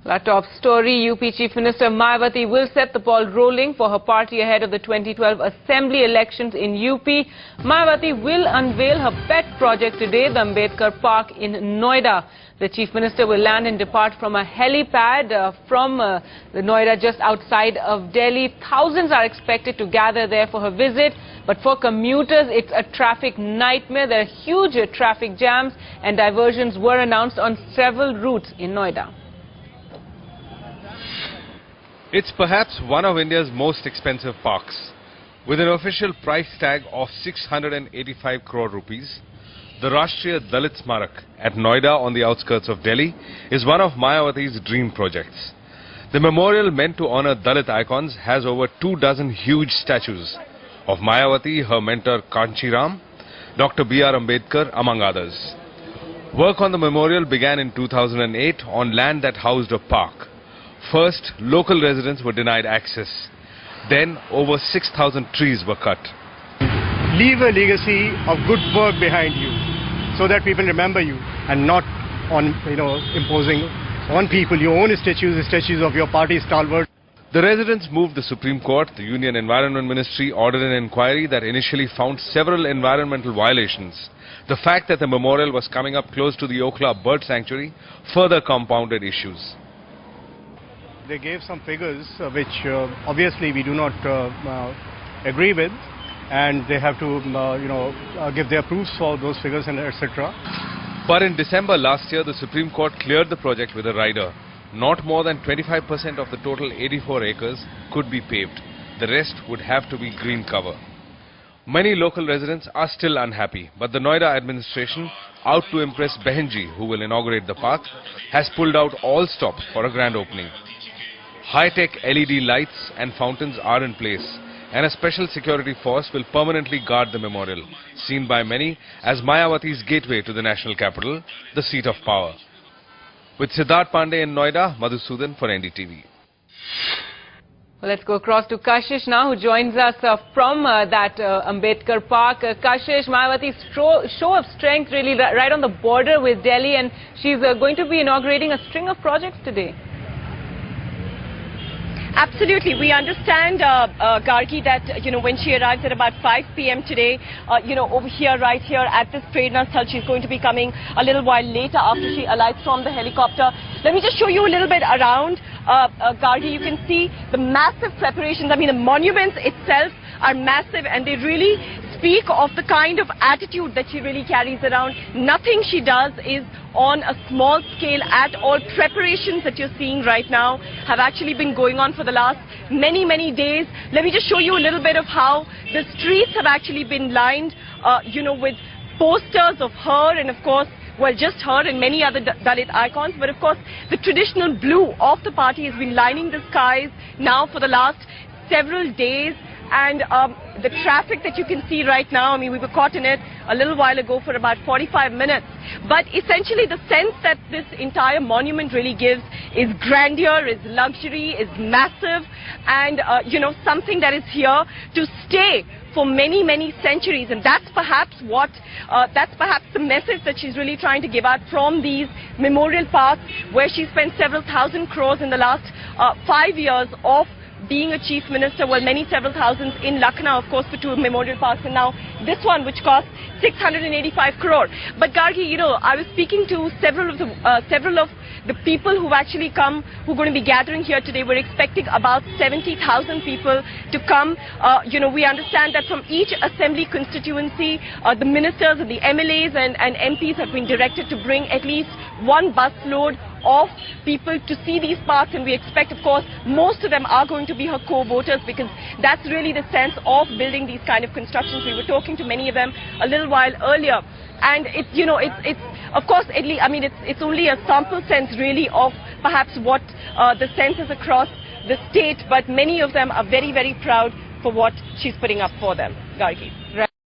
Our top story, UP Chief Minister Mayawati will set the ball rolling for her party ahead of the 2012 Assembly elections in UP. Mayawati will unveil her pet project today, the Ambedkar Park in Noida. The Chief Minister will land and depart from a helipad from the Noida just outside of Delhi. Thousands are expected to gather there for her visit. But for commuters, it's a traffic nightmare. There are huge traffic jams and diversions were announced on several routes in Noida. It's perhaps one of India's most expensive parks. With an official price tag of 685 crore rupees, the Rashtriya Dalit Smarak at Noida on the outskirts of Delhi is one of Mayawati's dream projects. The memorial meant to honor Dalit icons has over 24 huge statues of Mayawati, her mentor Kanchiram, Dr. B.R. Ambedkar, among others. Work on the memorial began in 2008 on land that housed a park. First, local residents were denied access. Then, over 6,000 trees were cut. Leave a legacy of good work behind you so that people remember you and not on, imposing on people your own statues, the statues of your party stalwart. The residents moved the Supreme Court. The Union Environment Ministry ordered an inquiry that initially found several environmental violations. The fact that the memorial was coming up close to the Okla Bird Sanctuary further compounded issues. They gave some figures which obviously we do not agree with, and they have to give their proofs for those figures and etc. But in December last year, the Supreme Court cleared the project with a rider. Not more than 25% of the total 84 acres could be paved. The rest would have to be green cover. Many local residents are still unhappy, but the Noida administration, out to impress Bahanji, who will inaugurate the park, has pulled out all stops for a grand opening. High-tech LED lights and fountains are in place, and a special security force will permanently guard the memorial, seen by many as Mayawati's gateway to the national capital, the seat of power. With Siddharth Pandey in Noida, Madhusudan for NDTV. Well, let's go across to Kashish now, who joins us from that Ambedkar Park. Kashish, Mayawati's show of strength really right on the border with Delhi, and she's going to be inaugurating a string of projects today. Absolutely. We understand, Gargi, that, when she arrives at about 5 p.m. today, over here, right here at this Prerna Sthal, she's going to be coming a little while later after she alights from the helicopter. Let me just show you a little bit around. Gargi, you can see the massive preparations. I mean, the monuments itself are massive, and they really speak of the kind of attitude that she really carries around. Nothing she does is on a small scale at all. Preparations that you're seeing right now have actually been going on for the last many days. Let me just show you a little bit of how the streets have actually been lined, with posters of her and, of course, well, just her and many other Dalit icons. But, of course, the traditional blue of the party has been lining the skies now for the last several days. And the traffic that you can see right now, I mean, we were caught in it a little while ago for about 45 minutes. But essentially the sense that this entire monument really gives is grandeur, is luxury, is massive, and, something that is here to stay for many centuries. And that's perhaps the message that she's really trying to give out from these memorial parks, where she spent several thousand crores in the last 5 years of being a chief minister. Well, several thousands in Lucknow, of course, for 2 memorial parks, and now this one, which cost 685 crore. But Gargi, I was speaking to several of the people who've actually come, who are going to be gathering here today. We're expecting about 70,000 people to come. We understand that from each assembly constituency, the ministers and the MLAs and MPs have been directed to bring at least 1 busload of people to see these parks, and we expect, of course, most of them are going to be her co-voters, because that's really the sense of building these kind of constructions. We were talking to many of them a little while earlier, and it's of course, it's only a sample sense really of perhaps what the sense is across the state, but many of them are very proud for what she's putting up for them. Gargi.